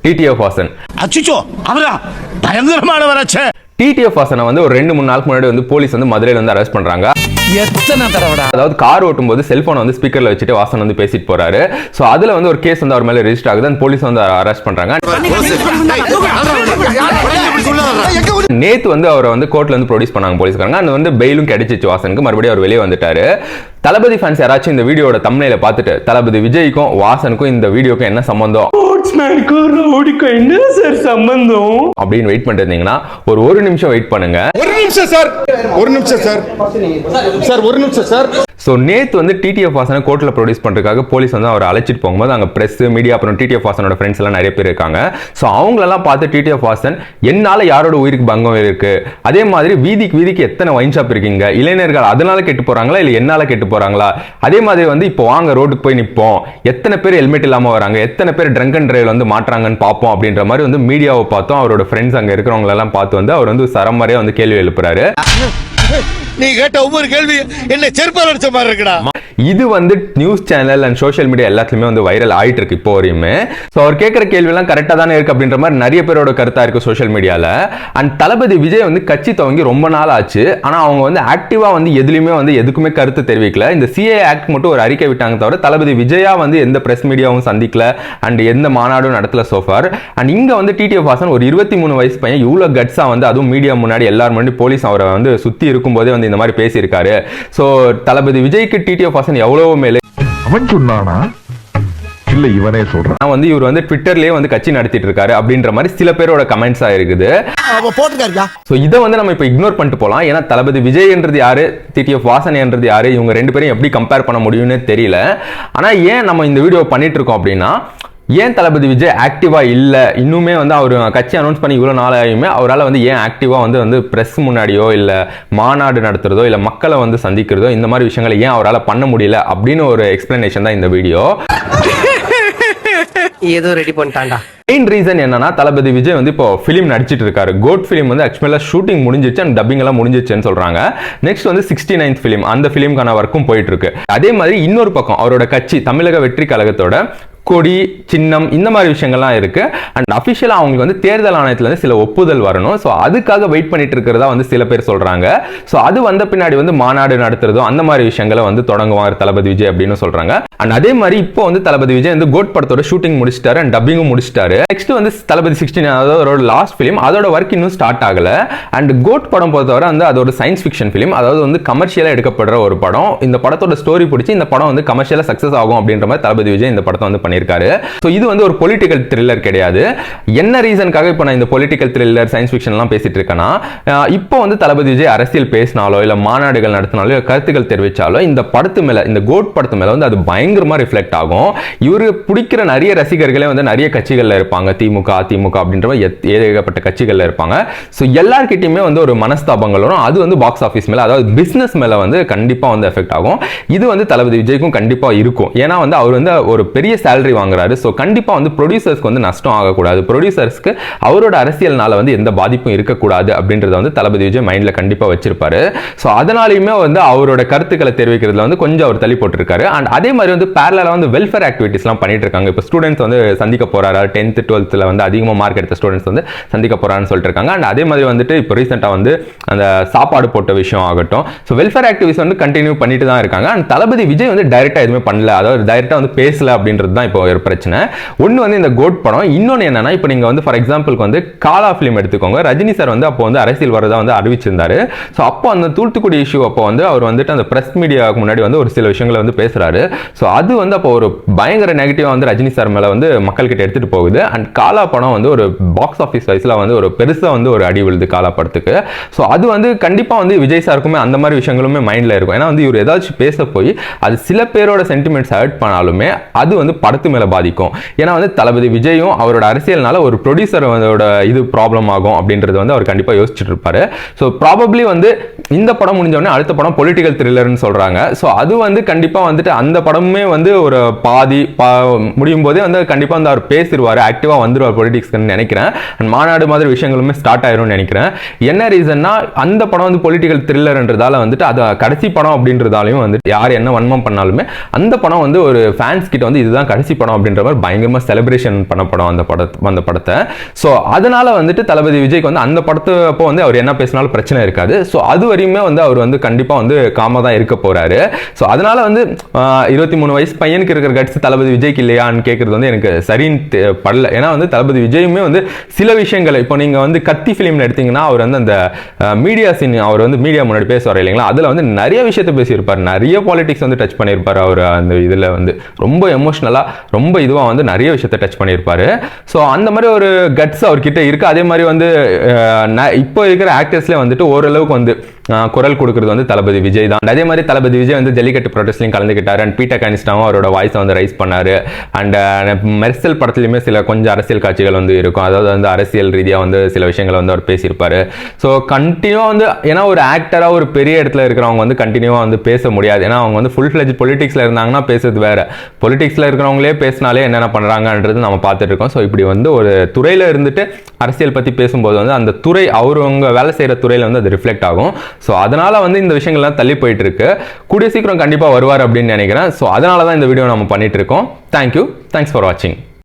TTF Vasan. அச்சோ அவரா பயங்கரமானவராச்சே. TTF வாசனை வந்து ஒரு 2-3 நாளுக்கு முன்னாடி வந்து போலீஸ் வந்து மதுரையில் வந்து அரெஸ்ட் பண்றாங்க. எத்தனை தடவைடா? அதாவது கார் ஓட்டும் போது செல்போனை வந்து ஸ்பீக்கர்ல வச்சுட்டு வாசன் வந்து பேசிட்டு போறாரு. சோ அதுல வந்து ஒரு கேஸ் வந்து அவர் மேல ரெஜிஸ்டர் ஆகுது. அந்த போலீஸ் வந்து அரெஸ்ட் பண்றாங்க. நேத்து வந்து அவரை வந்து கோர்ட்ல வந்து ப்ரொடியூஸ் பண்ணாங்க போலீஸ்காரங்க. அந்த வந்து பெயிலும் கிடைச்சிச்சு வாசனுக்கு. மறுபடியும் அவர் வெளியே வந்துட்டாரு. தளபதி ஃபேன்ஸ் யாராச்சும் இந்த வீடியோட தம்ப்நெயில பார்த்துட்டு தளபதி விஜய்க்கும் வாசனுக்கும் இந்த வீடியோக்கும் என்ன சம்பந்தம் என்ன சார் சம்பந்தம் அப்படின்னு வெயிட் பண்ணிட்டு இருந்தீங்கன்னா ஒரு நிமிஷம் வெயிட் பண்ணுங்க. ஒரு நிமிஷம் சார். ஸோ நேற்று வந்து டிடிஎஃப் வாசனை கோர்ட்டில் ப்ரொடியூஸ் பண்ணுறதுக்காக போலீஸ் வந்து அவர் அழைச்சிட்டு போகும்போது அங்கே ப்ரெஸ் மீடியா அப்புறம் டிடிஎஃப் வாசனோட ஃப்ரெண்ட்ஸ் எல்லாம் நிறைய பேர் இருக்காங்க. ஸோ அவங்களெல்லாம் பார்த்து டிடிஎஃப் வாசன் என்னால் யாரோட உயிருக்கு பங்கம் இருக்கு, அதே மாதிரி வீதிக்கு எத்தனை வைன் ஷாப் இருக்கீங்க, இளைஞர்கள் அதனால கெட்டு போறாங்களா இல்லை என்னால் கெட்டு போறாங்களா, அதே மாதிரி வந்து இப்போ வாங்க ரோட்டுக்கு போய் நிற்போம், எத்தனை பேர் ஹெல்மெட் இல்லாமல் வராங்க, எத்தனை பேர் ட்ரங்க் அண்ட் டிரைவ் வந்து மாட்டுறாங்கன்னு பார்ப்போம் அப்படின்ற மாதிரி வந்து மீடியாவை பார்த்தோம். அவரோட ஃப்ரெண்ட்ஸ் அங்கே இருக்கிறவங்களெல்லாம் பார்த்து வந்து அவர் வந்து சரமாரியாக வந்து கேள்வி எழுப்புறாரு. நீ கேட்ட ஒவ்வொரு கேள்வி என்ன செருப்பால் அடிச்ச மாதிரி இருக்குடா. இது வந்து news channel and social media எல்லாத்துலயுமே வந்து வைரல் ஆயிட்டு இருக்கு இப்போ வரையுமே. ஸோ அவர் கேட்கிற கேள்வி எல்லாம் கரெக்டா தானே இருக்கு அப்படின்ற மாதிரி நிறைய பேரோட கருத்தா இருக்கு சோஷியல் மீடியால. அண்ட் தளபதி விஜய் வந்து கட்சி துவங்கி ரொம்ப நாள் ஆச்சு. ஆனா அவங்க வந்து ஆக்டிவா வந்து எதுலையுமே வந்து எதுக்குமே கருத்து தெரிவிக்கல. இந்த சிஏ ஆக்ட் மட்டும் ஒரு அறிக்கை விட்டாங்க தவிர தளபதி விஜயா வந்து எந்த பிரஸ் மீடியாவும் சந்திக்கல அண்ட் எந்த மாநாடும் நடத்தல சோஃபார். அண்ட் இங்க வந்து டிடிஎஃப் வாசன் ஒரு 23 வயசு பையன் இவ்வளவு கட்ஸா வந்து அதுவும் மீடியா முன்னாடி எல்லாரும் முன்னாடி போலீஸ் அவரை வந்து சுத்தி இருக்கும் போதே வந்து இந்த மாதிரி பேசியிருக்காரு. ஸோ தளபதி விஜய்க்கு டிடிஎஃப் வாசன் எவ்வளவு மேலே அவன் சொன்னானா இல்ல இவனே சொல்றான் வந்து இவர் வந்து ட்விட்டர்லயே வந்து கட்சி நடத்திட்டு இருக்காரு அப்படின்ற மாதிரி சில பேரோட கமெண்ட்ஸா இருக்குது. சோ இத வந்து நம்ம இப்ப இக்னோர் பண்ணிட்டு போலாம். ஏன்னா தளபதி விஜய் என்றது யாரு, டிடிஎஃப் வாசன் என்றது யாரு, இவங்க ரெண்டு பேரும் எப்படி கம்பேர் பண்ண முடியும்னு தெரியல. ஆனா ஏன் நம்ம இந்த வீடியோ பண்ணிட்டு இருக்கோம் அப்படின்னா, ஏன் தளபதி விஜய் ஆக்டிவா இல்ல, இன்னுமே வந்து அவர் கட்சி அனௌன்ஸ் பண்ணி இவ்வளவு நாள் ஆகியுமே அவரால் வந்து ஏன் ஆக்டிவா வந்து பிரஸ் முன்னாடியோ இல்ல மாநாடு நடத்துறதோ இல்ல மக்களை வந்து சந்திக்கிறதோ இந்த மாதிரி விஷயங்களை ஏன் அவரால் பண்ண முடியல அப்படின்னு ஒரு எக்ஸ்பிளனேஷன் தான் இந்த வீடியோ. ஏதோ ரெடி பண்ணிட்டான்டா. மெயின் ரீசன் என்னன்னா தளபதி விஜய் வந்து இப்போ ஃபிலிம் நடிச்சிட்டு இருக்காரு. கோட் ஃபிலிம் வந்து ஆக்சுவலா ஷூட்டிங் முடிஞ்சிச்சு அண்ட் டப்பிங் எல்லாம் முடிஞ்சிச்சுன்னு சொல்றாங்க. நெக்ஸ்ட் வந்து 69th ஃபிலிம், அந்த ஃபிலிம்கான ஒர்க்கும் போயிட்டு இருக்கு. அதே மாதிரி இன்னொரு பக்கம் அவரோட கட்சி தமிழக வெற்றி கழகத்தோட கொடி சின்னம் இந்த மாதிரி விஷயங்கள்லாம் இருக்கு. அண்ட் அபிஷியலா அவங்களுக்கு வந்து தேர்தல் ஆணையத்துல இருந்து சில ஒப்புதல் வரணும். ஸோ அதுக்காக வெயிட் பண்ணிட்டு இருக்கிறதா வந்து சில பேர் சொல்றாங்க. ஸோ அது வந்த பின்னாடி வந்து மாநாடு நடத்துறதும் அந்த மாதிரி விஷயங்களை வந்து தொடங்குவார் தளபதி விஜய் அப்படின்னு சொல்றாங்க. அண்ட் அதே மாதிரி இப்போ வந்து தளபதி விஜய் வந்து கோட் படத்தோட ஷூட்டிங் முடிச்சிட்டாரு அண்ட் டப்பிங்கும் முடிச்சிட்டாரு. நெக்ஸ்ட் வந்து தளபதி 16 அதாவது லாஸ்ட் ஃபிலிம், அதோட ஒர்க் இன்னும் ஸ்டார்ட் ஆகல. அண்ட் கோட் படம் பொறுத்தவரை வந்து அதோட சயின்ஸ் ஃபிக்ஷன் ஃபிலிம், அதாவது வந்து கமர்ஷியலா எடுக்கப்படுற ஒரு படம். இந்த படத்தோட ஸ்டோரி பிடிச்சி இந்த படம் வந்து கமர்ஷியலா சக்சஸ் ஆகும் அப்படின்ற மாதிரி தளபதி விஜய் இந்த படத்தை வந்து பண்ணியிருக்காரு. ஸோ இது வந்து ஒரு பொலிட்டிக்கல் த்ரில்லர் கிடையாது. என்ன ரீசனுக்காக இப்போ நான் இந்த பொலிட்டிக்கல் த்ரில்லர் சயின்ஸ் ஃபிக்ஷன் எல்லாம் பேசிட்டு இருக்கேன்னா, இப்போ வந்து தளபதி விஜய் அரசியல் பேசினாலோ இல்ல மாநாடுகள் நடத்தினாலோ இல்ல கருத்துக்கள் தெரிவிச்சாலோ இந்த படத்து மேல, இந்த கோட் படத்து மேல வந்து அது பயங்கரமா ரிஃப்ளெக்ட் ஆகும். இவரு பிடிக்கிற நிறைய ரசிகர்களே வந்து நிறைய கட்சிகள்ல இருப்பாங்க, திமுக அதிமுக அப்படின்ற ஏகப்பட்ட கட்சிகள்ல இருப்பாங்க. ஸோ எல்லார்கிட்டயுமே வந்து ஒரு மனஸ்தாபங்கள் வரும். அது வந்து பாக்ஸ் ஆஃபீஸ் மேல, அதாவது பிசினஸ் மேல வந்து கண்டிப்பா வந்து எஃபெக்ட் ஆகும். இது வந்து தளபதி விஜய்க்கும் கண்டிப்பா இருக்கும். ஏன்னா வந்து அவர் வந்து ஒரு பெரிய சேலரி வாங்குறாரு. ஸோ கண்டிப்பா வந்து ப்ரொடியூசர்ஸ்க்கு வந்து நஷ்டம் ஆகக்கூடாது, ப்ரொடியூசர்ஸ்க்கு அவரோட அரசியல்னால வந்து எந்த பாதிப்பும் இருக்கக்கூடாது அப்படின்றத வந்து தளபதி விஜய் மைண்ட்ல கண்டிப்பா வச்சிருப்பாரு. ஸோ அதனாலையுமே வந்து அவரோட கருத்துக்களை தெரிவிக்கிறதுல வந்து கொஞ்சம் அவர் தள்ளி போட்டிருக்காரு. அண்ட் அதே மாதிரி வந்து பேரலா வந்து வெல்ஃபேர் ஆக்டிவிட்டிஸ்லாம் பண்ணிட்டு இருக்காங்க. இப்போ ஸ்டூடெண்ட்ஸ் வந்து சந்திக்க போறாரு, 10th 12th வந்து அதிகமாக மார்க் எடுத்த ஸ்டூடெண்ட்ஸ் வந்து சந்திக்க போறான்னு சொல்லிட்டு இருக்காங்க. அண்ட் அதே மாதிரி வந்துட்டு இப்போ ரீசெண்டாக வந்து அந்த சாப்பாடு போட்ட விஷயம் ஆகட்டும், ஸோ வெல்ஃபேர் ஆக்டிவிட்டிஸ் வந்து கண்டினியூ பண்ணிட்டு தான் இருக்காங்க. அண்ட் தளபதி விஜய் வந்து டைரக்டா எதுவுமே பண்ணல, அதாவது டைரக்டா வந்து பேசல அப்படின்றது தான் இப்போ ஒரு பிரச்சனை. ஒன்னு வந்து இந்த கோட் படம், இன்னொன்னு என்னன்னா இப்போ நீங்க வந்து ஃபார் எக்ஸாம்பிளுக்கு வந்து காலா ஃபிலிம் எடுத்துக்கோங்க. ரஜினி சார் வந்து அப்போ வந்து அரசியல் வரதா வந்து அறிவிச்சிருந்தாரு. ஸோ அப்போ அந்த தூத்துக்குடி இஷ்யூ அப்போ வந்து அவர் வந்துட்டு அந்த பிரஸ் மீடியாவுக்கு முன்னாடி வந்து ஒரு சில விஷயங்களை வந்து பேசுறாரு. ஸோ அது வந்து அப்போ ஒரு பயங்கர நெகட்டிவா வந்து ரஜினி சார் மேல வந்து மக்கள் கிட்ட எடுத்துட்டு போகுது. அண்ட் காலா படம் வந்து ஒரு பாக்ஸ் ஆஃபீஸ் வைஸ்ல வந்து ஒரு பெருசா வந்து ஒரு அடி விழுது காலா படத்துக்கு. ஸோ அது வந்து கண்டிப்பா வந்து விஜய் சாருக்குமே அந்த மாதிரி விஷயங்களுமே மைண்ட்ல இருக்கும். ஏன்னா வந்து இவர் ஏதாச்சும் பேச போய் அது சில பேரோட சென்டிமெண்ட்ஸ் ஹர்ட் பண்ணாலுமே அது வந்து படத்து மேல பாதிக்கும். ஏன்னா வந்து தளபதி விஜயும் அவரோட அரசியல்னால ஒரு ப்ரொடியூசரோட இது ப்ராப்ளம் ஆகும் அப்படின்றது வந்து அவர் கண்டிப்பா யோசிச்சுட்டு இருப்பாரு. ஸோ ப்ராபப்ளி வந்து இந்த படம் முடிஞ்ச உடனே அடுத்த படம் பொலிட்டிக்கல் த்ரில்லர்னு சொல்றாங்க. ஸோ அது வந்து கண்டிப்பா வந்துட்டு அந்த படமே வந்து ஒரு பாதி முடியும் போதே வந்து கண்டிப்பா வந்து அவர் பேசிடுவாரு, ஆக்டிவா வந்துருவார் பொலிட்டிக்ஸ்ன்னு நினைக்கிறேன். அண்ட் மாநாடு மாதிரி விஷயங்களுமே ஸ்டார்ட் ஆயிரும்னு நினைக்கிறேன். என்ன ரீசன்னா அந்த படம் வந்து பொலிட்டிக்கல் த்ரில்லர்ன்றதால வந்துட்டு அது கடைசி படம் அப்படின்றதாலையும் வந்துட்டு யார் என்ன வன்மம் பண்ணாலுமே அந்த படம் வந்து ஒரு ஃபேன்ஸ் கிட்ட வந்து இதுதான் கடைசி கடைசி படம் அப்படின்ற மாதிரி பயங்கரமாக செலிப்ரேஷன் பண்ண படம் அந்த படத்தை. ஸோ அதனால வந்துட்டு தளபதி விஜய்க்கு வந்து அந்த படத்து அப்போ வந்து அவர் என்ன பேசினாலும் பிரச்சனை இருக்காது. ஸோ அது வரையுமே வந்து அவர் வந்து கண்டிப்பாக வந்து காமாக தான் இருக்க போறாரு. ஸோ அதனால வந்து 23 வயசு பையனுக்கு இருக்கிற கட்ஸ் தளபதி விஜய்க்கு இல்லையான்னு கேட்கறது வந்து எனக்கு சரின்னு படல. ஏன்னா வந்து தளபதி விஜயுமே வந்து சில விஷயங்கள் இப்போ நீங்கள் வந்து கத்தி ஃபிலிம்ல எடுத்தீங்கன்னா அவர் வந்து அந்த மீடியா சீன் அவர் வந்து மீடியா முன்னாடி பேசுவார் இல்லைங்களா, அதில் வந்து நிறைய விஷயத்தை பேசியிருப்பார், நிறைய பாலிடிக்ஸ் வந்து டச் பண்ணியிருப்பார். அவர் அந்த இதில் வந்து ரொம்ப எமோஷ்னலாக ரொம்ப இதுவாக வந்து நிறைய விஷயத்தை டச் பண்ணியிருப்பார். ஸோ அந்த மாதிரி ஒரு கட்ஸ் அவர்கிட்ட இருக்கு. அதே மாதிரி வந்து இப்போ இருக்கிற ஆக்டர்ஸ்லேயே வந்துட்டு ஓரளவுக்கு வந்து குரல் கொடுக்கறது வந்து தளபதி விஜய் தான். அதே மாதிரி தளபதி விஜய் வந்து ஜல்லிக்கட்டு ப்ரொடெஸ்ட்லையும் கலந்துக்கிட்டாரு. அண்ட் பீட்டர் கனிஸ்டாவும் அவரோட வாய்ஸை வந்து ரைஸ் பண்ணாரு. அண்ட் மெர்சல் படத்துலையுமே சில கொஞ்சம் அரசியல் காட்சிகள் வந்து இருக்கும். அதாவது வந்து அரசியல் ரீதியாக வந்து சில விஷயங்களை வந்து அவர் பேசியிருப்பாரு. ஸோ கண்டினியூவாக வந்து ஏன்னா ஒரு ஆக்டராக ஒரு பெரிய இடத்துல இருக்கிறவங்க வந்து கண்டினியூவாக வந்து பேச முடியாது. ஏன்னா அவங்க வந்து ஃபுல் ஃப்ளெஜ் பொலிட்டிக்ஸில் இருந்தாங்கன்னா பேசுறது வேற, பொலிட்டிக்ஸில் இருக்கிறவங்களே பேசினாலே என்னென்ன பண்ணுறாங்கன்றது நம்ம பார்த்துட்டு இருக்கோம். ஸோ இப்படி வந்து ஒரு துறையில் இருந்துட்டு அரசியல் பற்றி பேசும்போது வந்து அந்த துறை அவங்க வேலை செய்கிற துறையில் வந்து அது ரிஃப்ளெக்ட் ஆகும். ஸோ அதனால வந்து இந்த விஷயங்கள்லாம் தள்ளி போயிட்டு இருக்கு. கூடிய சீக்கிரம் கண்டிப்பாக வருவார் அப்படின்னு நினைக்கிறேன். ஸோ அதனால தான் இந்த வீடியோ நம்ம பண்ணிட்டு இருக்கோம். தேங்க்யூ, தேங்க்ஸ் ஃபார் வாட்சிங்.